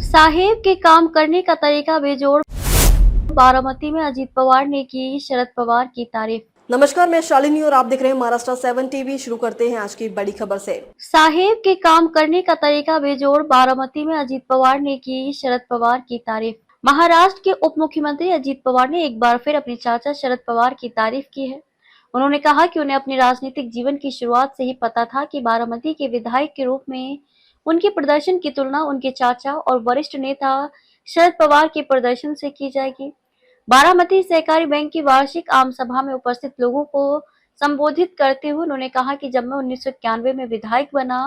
साहेब के काम करने का तरीका बेजोड़। बारामती में अजीत पवार ने की शरद पवार की तारीफ। नमस्कार, मैं शालिनी और आप देख रहे हैं महाराष्ट्र 7 टीवी। शुरू करते हैं आज की बड़ी खबर से। साहेब के काम करने का तरीका बेजोड़। बारामती में अजीत पवार ने की शरद पवार की तारीफ। महाराष्ट्र के उप मुख्यमंत्री अजीत पवार ने एक बार फिर अपने चाचा शरद पवार की तारीफ की है। उन्होंने कहा कि उन्हें अपने राजनीतिक जीवन की शुरुआत से ही पता था कि बारामती के विधायक के रूप में उनके प्रदर्शन की तुलना उनके चाचा और वरिष्ठ नेता शरद पवार के प्रदर्शन से की जाएगी। बारामती सहकारी बैंक की वार्षिक आम सभा में उपस्थित लोगों को संबोधित करते हुए उन्होंने कहा कि जब मैं 1991 में विधायक बना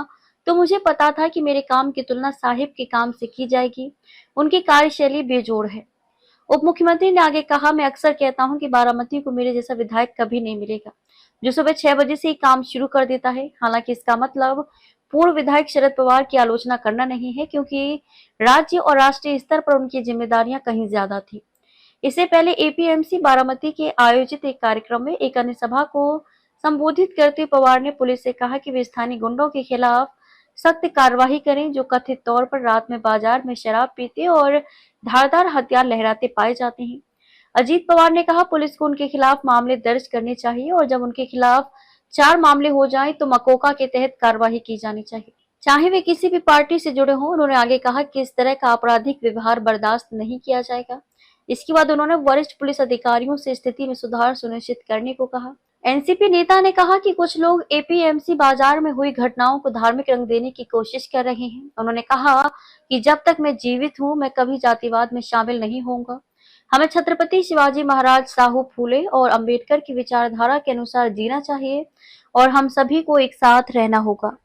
तो मुझे पता था कि मेरे काम की तुलना साहिब के काम से की जाएगी। उनकी कार्यशैली बेजोड़ है। उप मुख्यमंत्री ने आगे कहा, मैं अक्सर कहता हूं कि बारामती को मेरे जैसा विधायक कभी नहीं मिलेगा जो सुबह 6 बजे से ही काम शुरू कर देता है। हालांकि इसका मतलब पूर्व विधायक शरद पवार की आलोचना करना नहीं है, क्योंकि राज्य और राष्ट्रीय स्तर पर उनकी जिम्मेदारियां कहीं ज्यादा थी। इससे पहले एपीएमसी बारामती के आयोजित एक कार्यक्रम में एक अन्य सभा को संबोधित करते पवार ने पुलिस से कहा कि वे स्थानीय गुंडों के खिलाफ सख्त कार्रवाई करें जो कथित तौर पर रात में बाजार में शराब पीते और धारदार हथियार लहराते पाए जाते हैं। अजीत पवार ने कहा, पुलिस को उनके खिलाफ मामले दर्ज करने चाहिए और जब उनके खिलाफ 4 मामले हो जाएं तो मकोका के तहत कार्रवाई की जानी चाहिए, चाहे वे किसी भी पार्टी से जुड़े हों। उन्होंने आगे कहा कि इस तरह का आपराधिक व्यवहार बर्दाश्त नहीं किया जाएगा। इसके बाद उन्होंने वरिष्ठ पुलिस अधिकारियों से स्थिति में सुधार सुनिश्चित करने को कहा। एनसीपी नेता ने कहा कि कुछ लोग एपीएमसी बाजार में हुई घटनाओं को धार्मिक रंग देने की कोशिश कर रहे हैं। उन्होंने कहा कि जब तक मैं जीवित हूं मैं कभी जातिवाद में शामिल नहीं होऊंगा। हमें छत्रपति शिवाजी महाराज, साहू फूले और अंबेडकर की विचारधारा के अनुसार जीना चाहिए और हम सभी को एक साथ रहना होगा।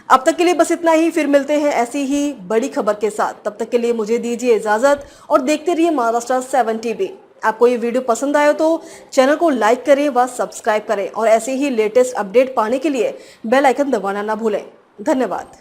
अब तक के लिए बस इतना ही। फिर मिलते हैं ऐसी ही बड़ी खबर के साथ। तब तक के लिए मुझे दीजिए इजाजत और देखते रहिए महाराष्ट्र 7 टीवी। आपको ये वीडियो पसंद आया तो चैनल को लाइक करें व सब्सक्राइब करें और ऐसे ही लेटेस्ट अपडेट पाने के लिए बेल आइकन दबाना ना भूलें। धन्यवाद।